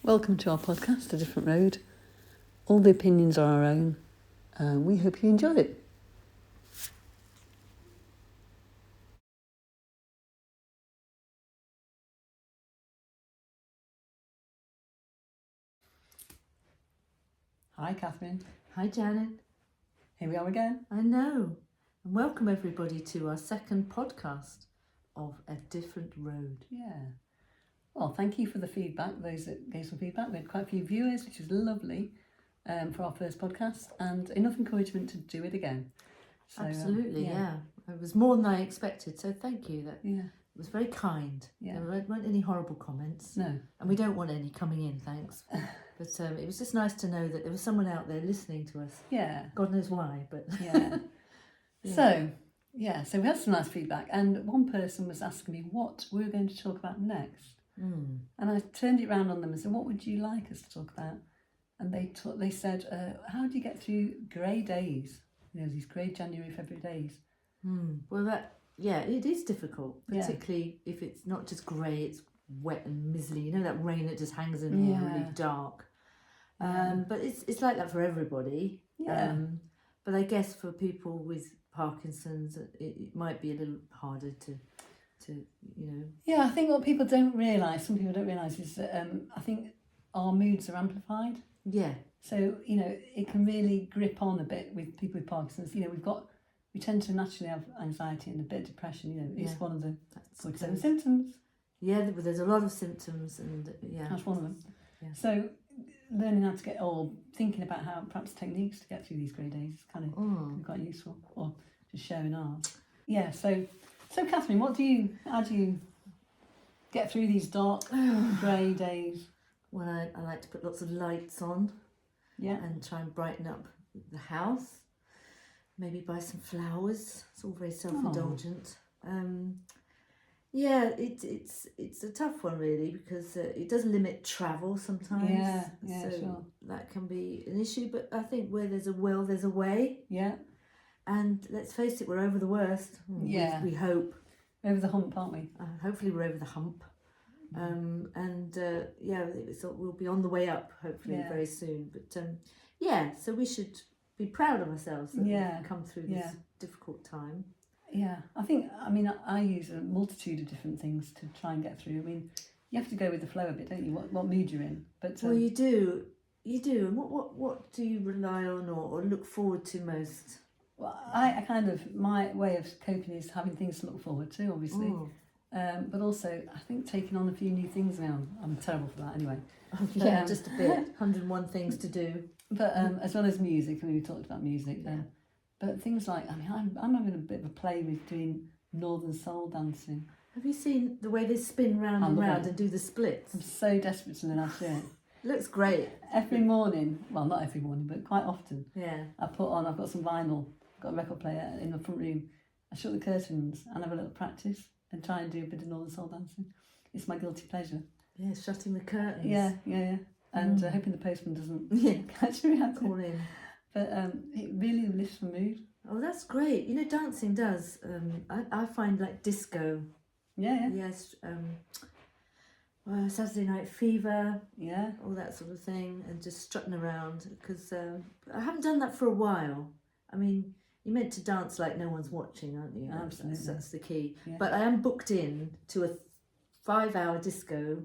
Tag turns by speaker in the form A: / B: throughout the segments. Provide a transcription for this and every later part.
A: Welcome to our podcast, A Different Road. All the opinions are our own. We hope you enjoy it. Hi, Katherine.
B: Hi, Janet.
A: Here we are again.
B: I know. And welcome everybody to our second podcast of A Different Road.
A: Yeah. Well, thank you for the feedback, those that gave some feedback. We had quite a few viewers, which is lovely for our first podcast, and enough encouragement to do it again.
B: So, Absolutely, yeah. It was more than I expected, so thank you. It was very kind.
A: Yeah.
B: There weren't any horrible comments.
A: No. And
B: we don't want any coming in, thanks. But it was just nice to know that there was someone out there listening to us.
A: Yeah.
B: God knows why, but...
A: Yeah. So we had some nice feedback, and one person was asking me what we were going to talk about next. And I turned it round on them and said, what would you like us to talk about? And they said, how do you get through grey days? You know, these grey January, February days.
B: Well, it is difficult, particularly if it's not just grey, it's wet and miserly. You know, that rain that just hangs in the air, really dark. But it's like that for everybody.
A: Yeah.
B: But I guess for people with Parkinson's, it might be a little harder to
A: Yeah, I think what some people don't realise is that I think our moods are amplified.
B: Yeah. So,
A: it can really grip on a bit with people with Parkinson's. We tend to naturally have anxiety and a bit of depression. It's one of the symptoms.
B: Yeah, there's a lot of symptoms, and
A: that's one of them.
B: Yeah.
A: So learning how to thinking about how perhaps techniques to get through these grey days is kind of quite useful, or just sharing ours. Yeah, so Katherine, how do you get through these dark grey days?
B: Well, I like to put lots of lights on, and try and brighten up the house. Maybe buy some flowers. It's all very self-indulgent. It's a tough one really, because it does limit travel sometimes.
A: So sure.
B: That can be an issue. But I think where there's a will, there's a way.
A: Yeah.
B: And let's face it, we're over the worst. We hope.
A: Over the hump, aren't we?
B: Hopefully we're over the hump. We'll be on the way up, hopefully, very soon. But so we should be proud of ourselves that we've come through this difficult time. Yeah,
A: I use a multitude of different things to try and get through. You have to go with the flow a bit, don't you? What mood you're in. But
B: well, you do. And what do you rely on or look forward to most?
A: Well, my way of coping is having things to look forward to, obviously. But also, I think taking on a few new things now. I'm terrible for that anyway.
B: Just a bit. 101 things to do.
A: But as well as music, we talked about music then. But things like, I'm having a bit of a play with doing Northern Soul dancing.
B: Have you seen the way they spin round and round and do the splits?
A: I'm so desperate to learn how to do it.
B: Looks great.
A: Every morning, well, not every morning, but quite often.
B: Yeah.
A: I've got some vinyl, got a record player in the front room. I shut the curtains and have a little practice and try and do a bit of Northern Soul dancing. It's my guilty pleasure.
B: Yeah, shutting the curtains.
A: Yeah. And hoping the postman doesn't catch me out.
B: Call in.
A: But it really lifts the mood.
B: Oh, that's great. Dancing does. I find like disco.
A: Yeah.
B: Yes. Saturday Night Fever.
A: Yeah.
B: All that sort of thing, and just strutting around, because I haven't done that for a while. You're meant to dance like no one's watching, aren't you?
A: Absolutely.
B: That's the key.
A: Yeah.
B: But I am booked in to a 5-hour disco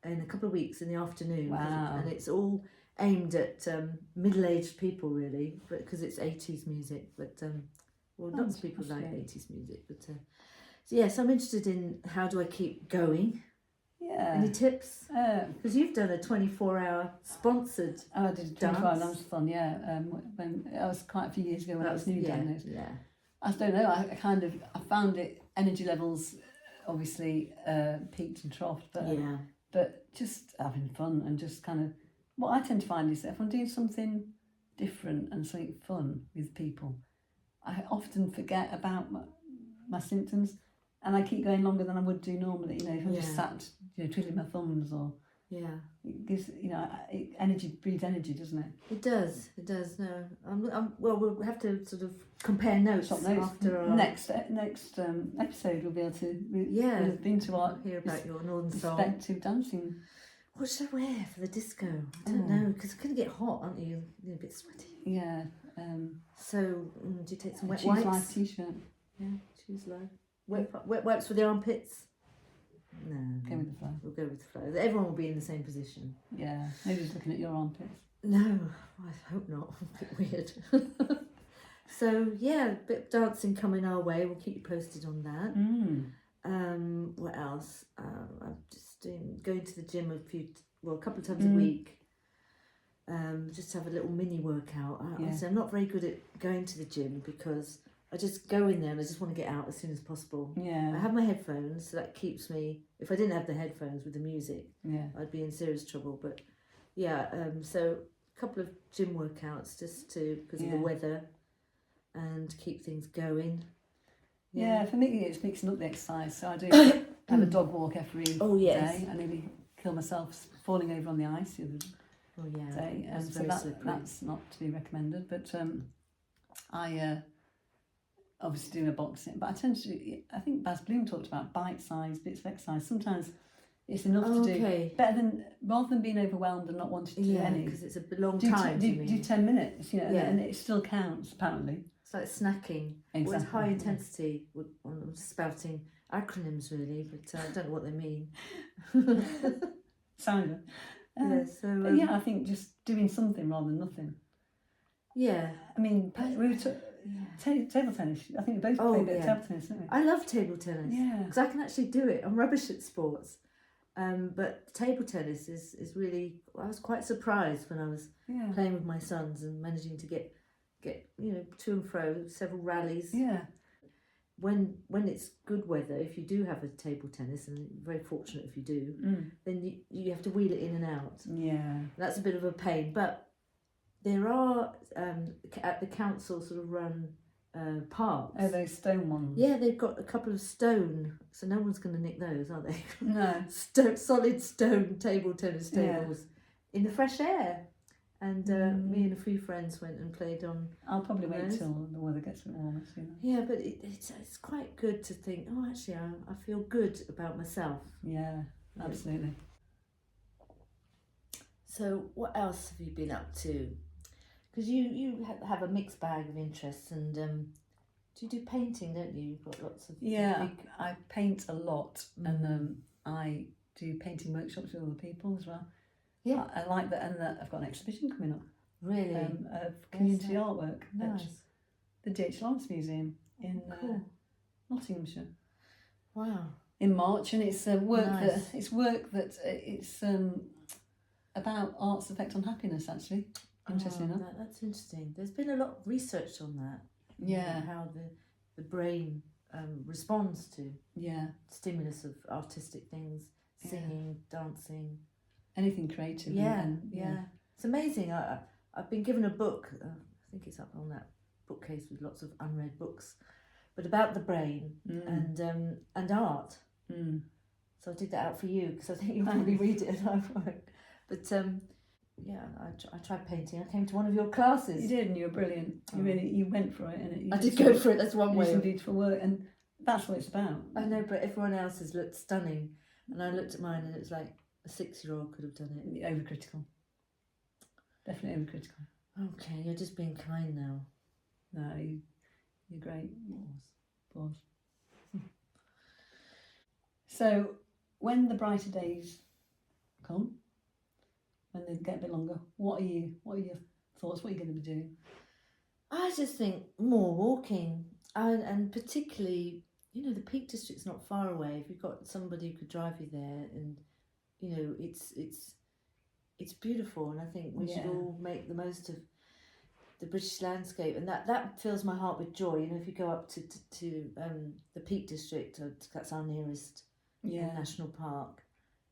B: in a couple of weeks in the afternoon.
A: Wow.
B: And it's all aimed at middle-aged people, really, because it's 80s music. But lots of people like 80s music. But so I'm interested in how do I keep going.
A: Yeah.
B: Any tips? Because you've done a 24-hour sponsored
A: I did 24 hours. That was fun, yeah. When that was quite a few years ago when I was newly diagnosed.
B: Yeah.
A: I don't know. I found it. Energy levels obviously peaked and troughed, but just having fun and just kind of. What I tend to find is that if I'm doing something different and something fun with people, I often forget about my symptoms. And I keep going longer than I would do normally, if I'm just sat, twiddling my thumbs or... Yeah. It gives, energy breeds energy, doesn't it?
B: It does. No. Well, we'll have to sort of compare notes after our...
A: Next episode we'll be able to... We've been to our...
B: Hear about your Northern Soul.
A: Respective dancing
B: What should I wear for the disco? I don't know, because it's going to get hot, aren't you? You're a bit sweaty.
A: Yeah.
B: So, do you take some wet
A: Choose
B: wipes?
A: Life t-shirt.
B: Yeah, choose life. Wet wipes for the armpits? No.
A: Go with the flow.
B: We'll go with the flow. Everyone will be in the same position.
A: Yeah. Maybe just looking at your armpits.
B: No, I hope not. A bit weird. So, yeah, a bit of dancing coming our way. We'll keep you posted on that. What else? I'm just going to the gym a couple of times a week. Just to have a little mini workout. Honestly, I'm not very good at going to the gym because I just go in there and I just want to get out as soon as possible.
A: Yeah.
B: I have my headphones, so that keeps me. If I didn't have the headphones with the music, I'd be in serious trouble. But yeah, so a couple of gym workouts just because of the weather and keep things going.
A: Yeah, for me it's mixing up the exercise. So I do have a dog walk every day. I nearly kill myself falling over on the ice the other day. So that's not to be recommended. But I obviously doing a boxing, but I think Baz Bloom talked about bite-sized bits of exercise. Sometimes it's enough to do, rather than being overwhelmed and not wanting to do any.
B: Because it's a long time.
A: Do 10 minutes, and it still counts apparently.
B: It's like snacking.
A: Exactly.
B: Well, it's high intensity. I'm spouting acronyms really, but I don't know what they mean.
A: Sound.
B: But
A: I think just doing something rather than nothing.
B: Yeah.
A: I mean, we were table tennis. I think we both played a bit of table tennis, didn't we?
B: I love table tennis.
A: Yeah.
B: Because I can actually do it. I'm rubbish at sports. But table tennis is really. I was quite surprised when I was playing with my sons and managing to get to and fro several rallies.
A: Yeah.
B: When it's good weather, if you do have a table tennis, and you're very fortunate if you do, then you have to wheel it in and out.
A: Yeah.
B: That's a bit of a pain, but there are at the council sort of run parks.
A: Oh, those stone ones.
B: Yeah, they've got a couple of stone, so no one's going to nick those, are they?
A: No.
B: Solid stone table tennis tables in the fresh air. And me and a few friends went and played on.
A: I'll probably wait till the weather gets a bit warmer.
B: Yeah, but it's quite good to think, oh, actually, I feel good about myself.
A: Yeah, absolutely.
B: So what else have you been up to? Because you have a mixed bag of interests, and do you do painting, don't you? You've got lots of...
A: Yeah, I paint a lot, and I do painting workshops with other people as well. Yeah, I like that, and I've got an exhibition coming up.
B: Really?
A: Of community artwork at the D.H. Lawrence Museum in Nottinghamshire.
B: Wow!
A: In March, and it's work it's about art's effect on happiness. Actually, interesting enough.
B: That's interesting. There's been a lot of research on that.
A: Yeah,
B: how the brain responds to stimulus of artistic things, singing, dancing.
A: Anything creative.
B: Yeah. It's amazing. I've been given a book, I think it's up on that bookcase with lots of unread books, but about the brain and art. So I did that out for you because I think you'll probably read it and I won't. But I tried painting. I came to one of your classes.
A: You did, and you were brilliant. You went for it. And
B: I did go for it. That's one way.
A: Some beautiful work, and that's what it's about.
B: I know, but everyone else's looked stunning, and I looked at mine and it was like, a 6-year-old could have done it.
A: Overcritical. Definitely overcritical.
B: Okay, you're just being kind now.
A: No, you're great. Pause. So, when the brighter days come, when they get a bit longer, what are your thoughts? What are you going to be doing?
B: I just think more walking, and particularly, the Peak District's not far away. If you've got somebody who could drive you there, and it's beautiful, and I think we should all make the most of the British landscape, and that fills my heart with joy. If you go up to the Peak District, that's our nearest national park,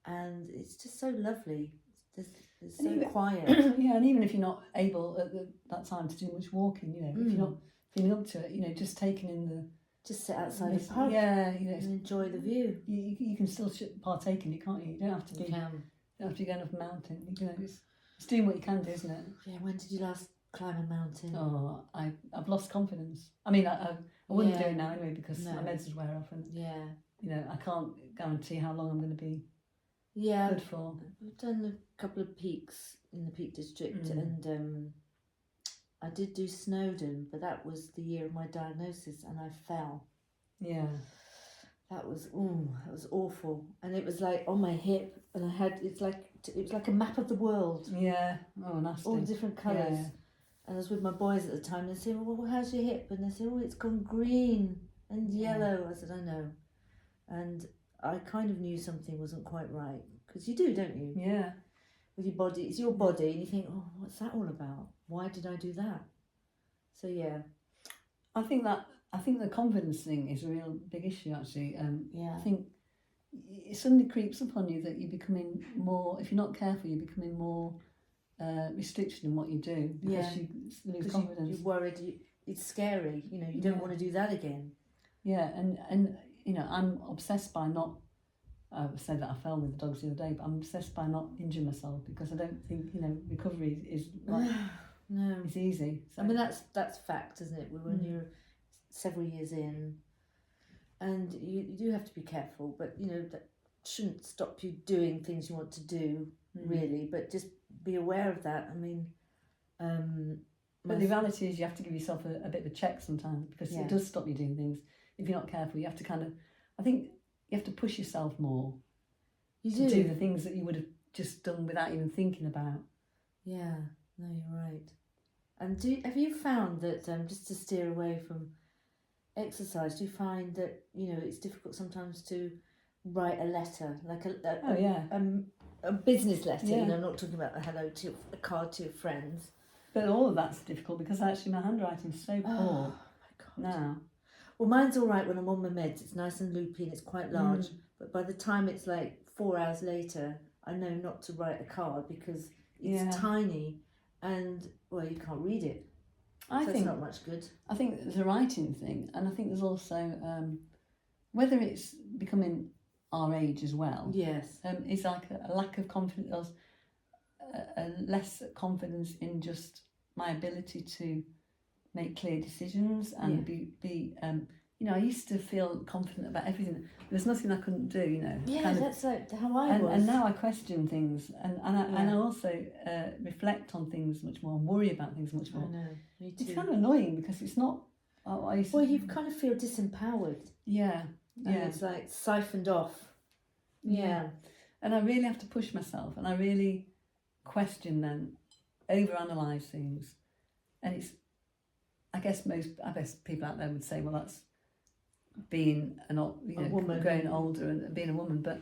B: and it's just so lovely. It's so quiet.
A: Yeah, and even if you're not able at that time to do much walking, if you're not feeling up to it, just taking in the...
B: Just sit outside the pub, and enjoy the view.
A: You can still partake in it, can't you? You don't have to be. You don't have to go up a mountain. It's doing what you can do, isn't it?
B: Yeah. When did you last climb a mountain?
A: Oh, I've lost confidence. I mean, I wouldn't do it now anyway because my meds would wear off, and I can't guarantee how long I'm going to be
B: Yeah,
A: good for.
B: We've done a couple of peaks in the Peak District, and I did do Snowdon, but that was the year of my diagnosis, and I fell.
A: Yeah.
B: That was awful, and it was like on my hip, and it was like a map of the world.
A: Yeah. Oh, nasty.
B: All different colours.
A: Yeah.
B: And I was with my boys at the time, and they said, well, how's your hip? And they said, oh, it's gone green and yellow. I said, I know. And I kind of knew something wasn't quite right, because you do, don't you?
A: Yeah.
B: With your body, it's your body, and you think, oh, what's that all about? Why did I do that? So yeah.
A: I think the confidence thing is a real big issue, actually.
B: Yeah.
A: I think it suddenly creeps up on you that you're becoming more, if you're not careful, you're becoming more restriction in what you do, because you lose confidence.
B: You're worried, it's scary, you don't want to do that again.
A: Yeah, and I'm obsessed by not, I said that I fell with the dogs the other day, but I'm obsessed by not injuring myself, because I don't think, recovery is like,
B: no,
A: it's easy. So.
B: I mean, that's fact, isn't it? When you're several years in, and you do have to be careful, but that shouldn't stop you doing things you want to do, really, but just be aware of that. I mean,
A: but the reality is you have to give yourself a bit of a check sometimes, because it does stop you doing things. If you're not careful, you have to I think you have to push yourself more to do the things that you would have just done without even thinking about.
B: Yeah, no, you're right. And have you found that, just to steer away from exercise, do you find that, it's difficult sometimes to write a letter, like a business letter, I'm not talking about a card to your friends.
A: But all of that's difficult, because actually my handwriting's so poor
B: my God.
A: now.
B: Well, mine's all right when I'm on my meds. It's nice and loopy and it's quite large. But by the time it's like 4 hours later, I know not to write a card, because it's tiny and, well, you can't read it. I think it's not much good. I
A: think there's a writing thing, and I think there's also, whether it's becoming our age as well.
B: Yes.
A: It's like a lack of confidence, a less confidence in just my ability to make clear decisions and be I used to feel confident about everything. There's nothing I couldn't do,
B: Yeah, that's like how I was.
A: And now I question things, and I also reflect on things much more and worry about things much more.
B: I know, me too.
A: It's kind of annoying, because it's not...
B: you kind of feel disempowered.
A: Yeah.
B: And it's like siphoned off. Yeah.
A: And I really have to push myself, and I really question then, overanalyse things. And it's... I guess people out there would say, well, that's being a woman, growing older and being a woman. But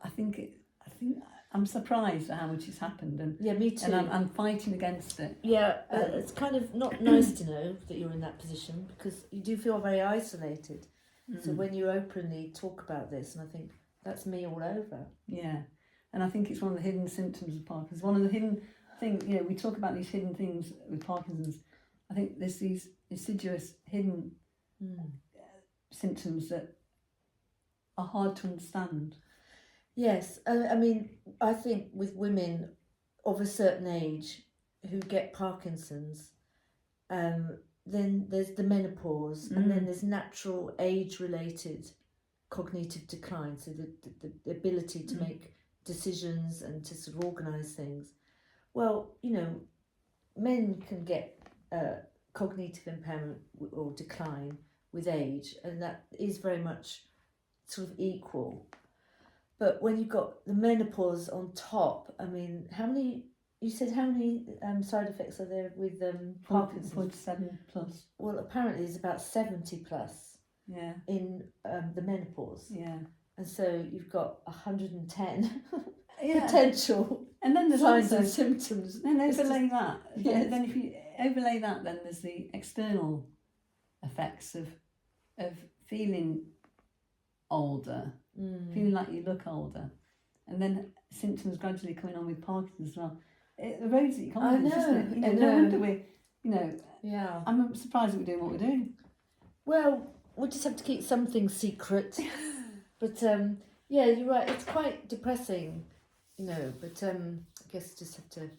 A: I think I'm surprised at how much has happened, and
B: me too.
A: And I'm fighting against it.
B: Yeah, it's kind of not nice to know that you're in that position, because you do feel very isolated. So when you openly talk about this, and I think that's me all over.
A: Yeah, and I think it's one of the hidden symptoms of Parkinson's. One of the hidden things, we talk about these hidden things with Parkinson's. I think there's these insidious, hidden symptoms that are hard to understand.
B: Yes, I mean, I think with women of a certain age who get Parkinson's, then there's the menopause, and then there's natural age-related cognitive decline, so the ability to make decisions and to sort of organise things. Well, men can get cognitive impairment or decline with age, and that is very much sort of equal. But when you've got the menopause on top, I mean, how many side effects are there with Parkinson's?
A: 47 plus.
B: Well, apparently there's about 70 plus in the menopause.
A: Yeah.
B: And so you've got 110 potential
A: and then there's
B: signs
A: also,
B: and symptoms.
A: Then overlay that. Yes. Then if you overlay that, then there's the external effects of feeling older, feeling like you look older, and then symptoms gradually coming on with Parkinson's as well. It erodes your confidence, doesn't it? No wonder we're, I'm surprised that we're doing what we're doing.
B: Well, we'll just have to keep something secret. But you're right, it's quite depressing, but I guess just have to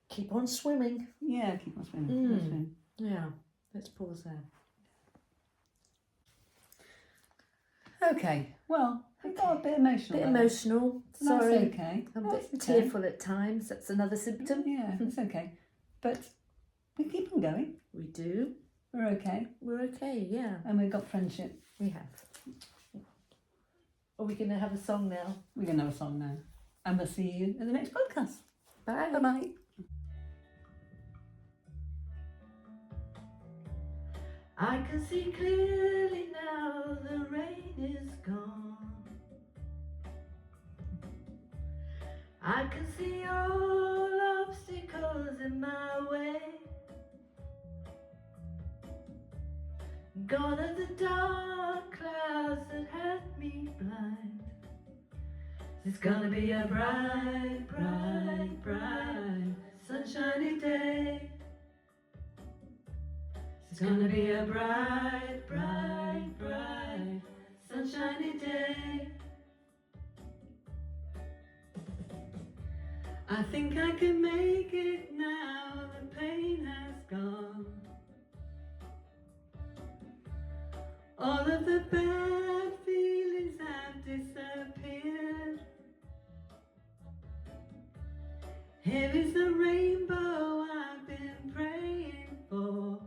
B: keep on swimming.
A: Yeah, keep on swimming.
B: Yeah, let's pause there.
A: Okay, well, we got a bit emotional.
B: Bit emotional. Sorry.
A: That's okay.
B: I'm a
A: That's
B: bit
A: okay.
B: tearful at times. That's another symptom.
A: Yeah, it's okay. But we keep on going.
B: We do.
A: We're okay.
B: We're okay, yeah.
A: And we've got friendship.
B: We have. Are we going to have a song now?
A: We're going to have a song now. And we'll see you in the next podcast.
B: Bye.
A: Bye-bye.
B: I can see clearly now the rain is gone. I can see all obstacles in my way. Gone are the dark clouds that had me blind. It's gonna be a bright, bright, bright, sunshiny day. It's gonna be a bright, bright, bright, sunshiny day. I think I can make it now, the pain has gone. All of the bad feelings have disappeared. Here is the rainbow I've been praying for.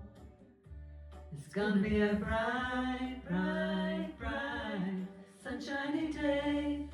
B: It's gonna be a bright, bright, bright, sunshiny day.